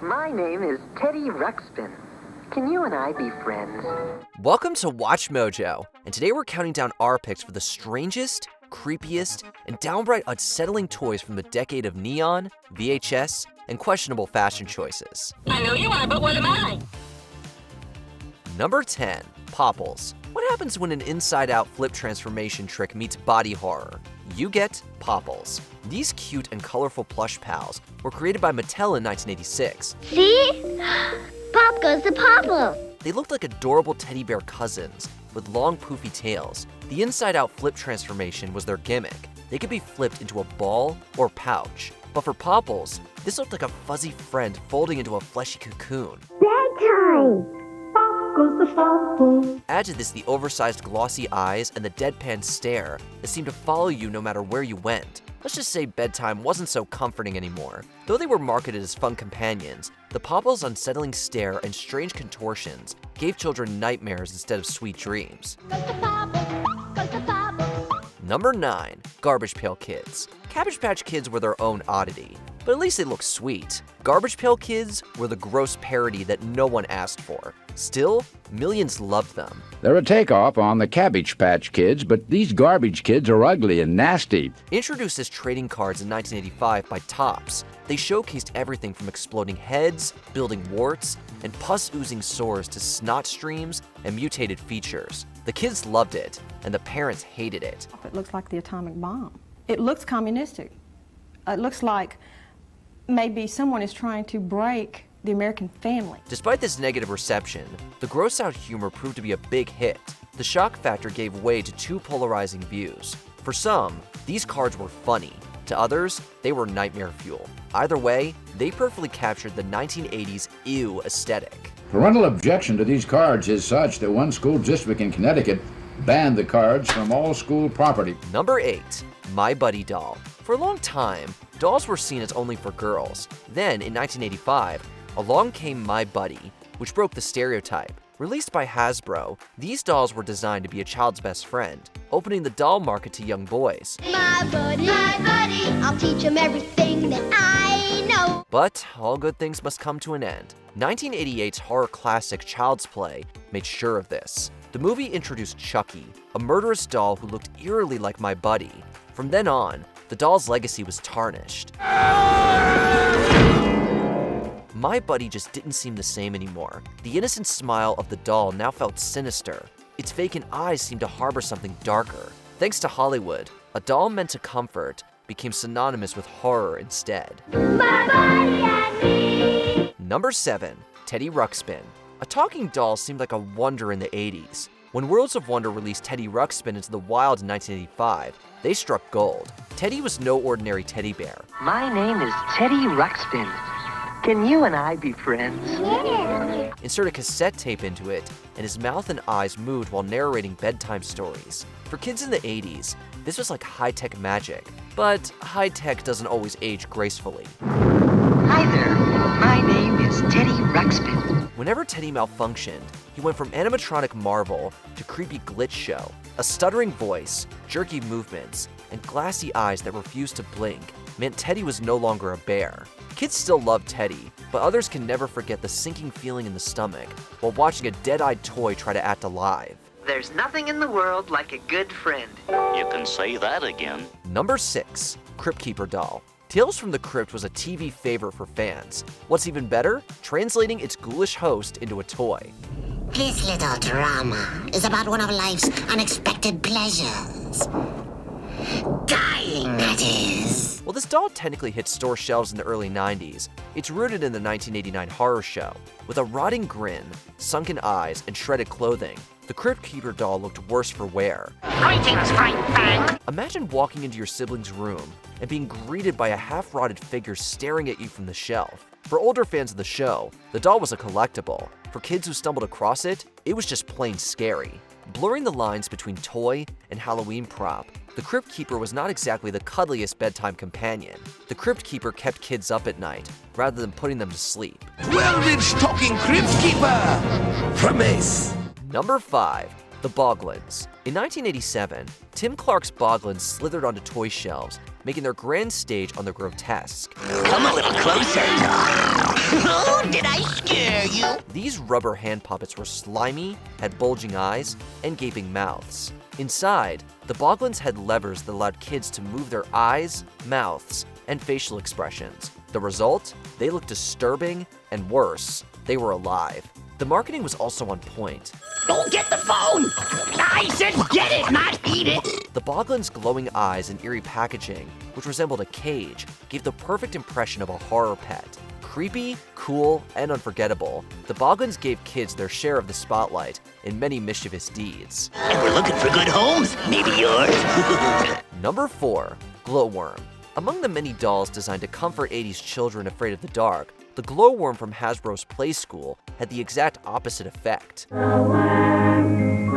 My name is Teddy Ruxpin. Can you and I be friends? Welcome to Watch Mojo, and today we're counting down our picks for the strangest, creepiest, and downright unsettling toys from the decade of neon, VHS, and questionable fashion choices. I know you are, but what am I? Number 10. Popples. What happens when an inside-out flip transformation trick meets body horror? You get Popples. These cute and colorful plush pals were created by Mattel in 1986. See? Pop goes the Popple. They looked like adorable teddy bear cousins with long poofy tails. The inside-out flip transformation was their gimmick. They could be flipped into a ball or pouch. But for Popples, this looked like a fuzzy friend folding into a fleshy cocoon. Bedtime. Add to this the oversized glossy eyes and the deadpan stare that seemed to follow you no matter where you went. Let's just say bedtime wasn't so comforting anymore. Though they were marketed as fun companions, the Popples' unsettling stare and strange contortions gave children nightmares instead of sweet dreams. Number 9. Garbage Pail Kids. Cabbage Patch Kids were their own oddity, but at least they looked sweet. Garbage Pail Kids were the gross parody that no one asked for. Still, millions loved them. They're a takeoff on the Cabbage Patch Kids, but these garbage kids are ugly and nasty. Introduced as trading cards in 1985 by Topps, they showcased everything from exploding heads, building warts, and pus-oozing sores to snot streams and mutated features. The kids loved it, and the parents hated it. It looks like the atomic bomb. It looks communistic. It looks like maybe someone is trying to break the American family. Despite this negative reception, the gross-out humor proved to be a big hit. The shock factor gave way to two polarizing views. For some, these cards were funny. To others, they were nightmare fuel. Either way, they perfectly captured the 1980s ew aesthetic. Parental objection to these cards is such that one school district in Connecticut banned the cards from all school property. Number 8. My Buddy Doll. For a long time, dolls were seen as only for girls. Then, in 1985, along came My Buddy, which broke the stereotype. Released by Hasbro, these dolls were designed to be a child's best friend, opening the doll market to young boys. My buddy, I'll teach him everything that I know. But all good things must come to an end. 1988's horror classic Child's Play made sure of this. The movie introduced Chucky, a murderous doll who looked eerily like My Buddy. From then on, the doll's legacy was tarnished. My Buddy just didn't seem the same anymore. The innocent smile of the doll now felt sinister. Its vacant eyes seemed to harbor something darker. Thanks to Hollywood, a doll meant to comfort became synonymous with horror instead. My buddy and me. Number 7. Teddy Ruxpin. A talking doll seemed like a wonder in the 80s. When Worlds of Wonder released Teddy Ruxpin into the wild in 1985, they struck gold. Teddy was no ordinary teddy bear. My name is Teddy Ruxpin. Can you and I be friends? Yeah. Insert a cassette tape into it, and his mouth and eyes moved while narrating bedtime stories. For kids in the 80s, this was like high-tech magic. But high-tech doesn't always age gracefully. Hi there. My name is Teddy Ruxpin. Whenever Teddy malfunctioned, he went from animatronic marvel to creepy glitch show. A stuttering voice, jerky movements, and glassy eyes that refused to blink meant Teddy was no longer a bear. Kids still love Teddy, but others can never forget the sinking feeling in the stomach while watching a dead-eyed toy try to act alive. There's nothing in the world like a good friend. You can say that again. Number 6. Crypt Keeper Doll. Tales from the Crypt was a TV favorite for fans. What's even better? Translating its ghoulish host into a toy. This little drama is about one of life's unexpected pleasures. Dying, that is. While this doll technically hit store shelves in the early 90s, it's rooted in the 1989 horror show. With a rotting grin, sunken eyes, and shredded clothing, the Crypt Keeper doll looked worse for wear. Greetings, Frank Bang. Imagine walking into your sibling's room and being greeted by a half-rotted figure staring at you from the shelf. For older fans of the show, the doll was a collectible. For kids who stumbled across it, it was just plain scary. Blurring the lines between toy and Halloween prop, the Crypt Keeper was not exactly the cuddliest bedtime companion. The Crypt Keeper kept kids up at night, rather than putting them to sleep. Well-rich talking Crypt Keeper! Promise! Number 5. The Boglins. In 1987, Tim Clark's Boglins slithered onto toy shelves, making their grand stage on the grotesque. Come a little closer. Oh These rubber hand puppets were slimy, had bulging eyes, and gaping mouths. Inside, the Boglins had levers that allowed kids to move their eyes, mouths, and facial expressions. The result? They looked disturbing, and worse, they were alive. The marketing was also on point. Go get the phone! I said get it, not eat it! The Boglins' glowing eyes and eerie packaging, which resembled a cage, gave the perfect impression of a horror pet. Creepy, cool, and unforgettable, the Boglins gave kids their share of the spotlight in many mischievous deeds. And we're looking for good homes, maybe yours. Number 4. Glowworm. Among the many dolls designed to comfort 80s children afraid of the dark, the glowworm from Hasbro's Play School had the exact opposite effect. Glowworm,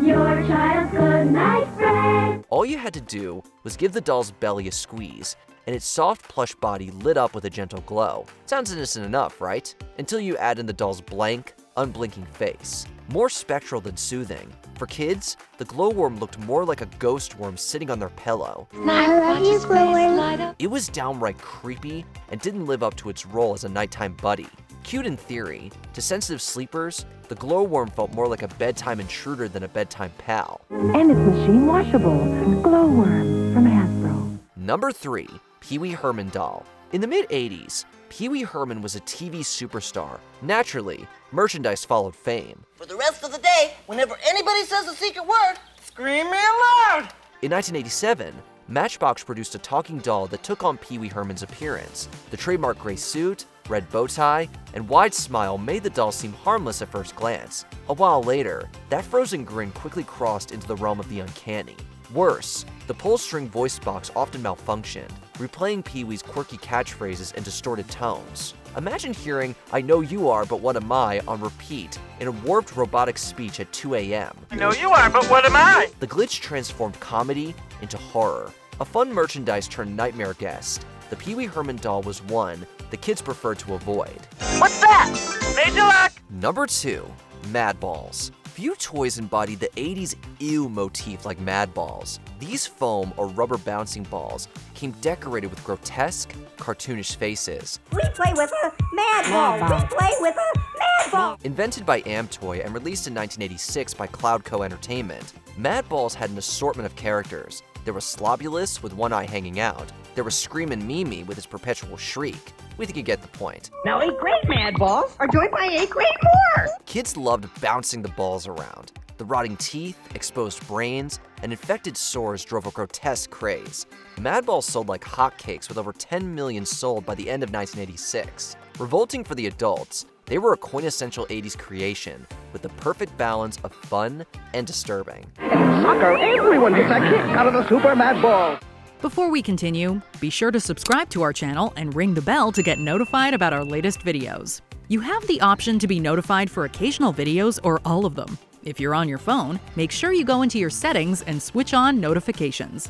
your child's good night friend. All you had to do was give the doll's belly a squeeze, and its soft plush body lit up with a gentle glow. Sounds innocent enough, right? Until you add in the doll's blank, unblinking face. More spectral than soothing. For kids, the glowworm looked more like a ghost worm sitting on their pillow. I love you, Glowworm. It was downright creepy and didn't live up to its role as a nighttime buddy. Cute in theory, to sensitive sleepers, the glowworm felt more like a bedtime intruder than a bedtime pal. And it's machine washable. Glowworm from Hasbro. Number 3. Pee-wee Herman Doll. In the mid-80s, Pee-wee Herman was a TV superstar. Naturally, merchandise followed fame. For the rest of the day, whenever anybody says a secret word, scream real loud! In 1987, Matchbox produced a talking doll that took on Pee-wee Herman's appearance. The trademark gray suit, red bow tie, and wide smile made the doll seem harmless at first glance. A while later, that frozen grin quickly crossed into the realm of the uncanny. Worse, the pull-string voice box often malfunctioned, replaying Pee-wee's quirky catchphrases and distorted tones. Imagine hearing "I know you are, but what am I" on repeat in a warped robotic speech at 2 a.m. I know you are, but what am I? The glitch transformed comedy into horror. A fun merchandise turned nightmare guest, the Pee-wee Herman doll was one the kids preferred to avoid. What's that? Major Lock? Number 2. Madballs. Few toys embodied the 80s ew motif like Madballs. These foam or rubber bouncing balls came decorated with grotesque, cartoonish faces. We play with a Madball. We play with a Madball. Invented by Amtoy and released in 1986 by Cloudco Entertainment, Madballs had an assortment of characters. There was Slobulus with one eye hanging out. There was Screamin' Mimi with his perpetual shriek. We think you get the point. Now 8 great Madballs are joined by 8 great more! Kids loved bouncing the balls around. The rotting teeth, exposed brains, and infected sores drove a grotesque craze. Madballs sold like hotcakes with over 10 million sold by the end of 1986. Revolting for the adults, they were a quintessential 80s creation with the perfect balance of fun and disturbing. In soccer, everyone gets a kick out of the Super Madball! Before we continue, be sure to subscribe to our channel and ring the bell to get notified about our latest videos. You have the option to be notified for occasional videos or all of them. If you're on your phone, make sure you go into your settings and switch on notifications.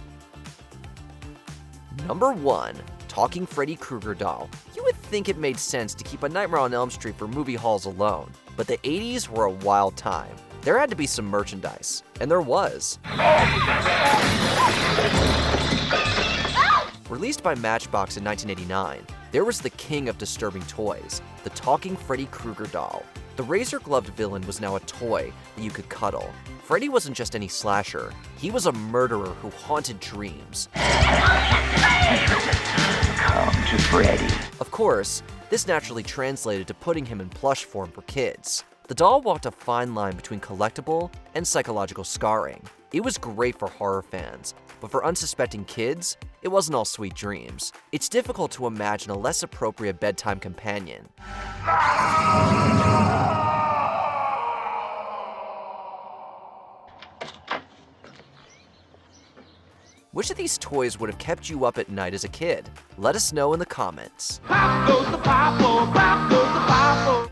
Number 1. Talking Freddy Krueger Doll. You would think it made sense to keep A Nightmare on Elm Street for movie halls alone, but the 80s were a wild time. There had to be some merchandise, and there was. Released by Matchbox in 1989, there was the king of disturbing toys, the Talking Freddy Krueger Doll. The razor-gloved villain was now a toy that you could cuddle. Freddy wasn't just any slasher, he was a murderer who haunted dreams. Come to Freddy. Of course, this naturally translated to putting him in plush form for kids. The doll walked a fine line between collectible and psychological scarring. It was great for horror fans, but for unsuspecting kids, it wasn't all sweet dreams. It's difficult to imagine a less appropriate bedtime companion. Which of these toys would have kept you up at night as a kid? Let us know in the comments. Pop goes the popple, pop goes the popple.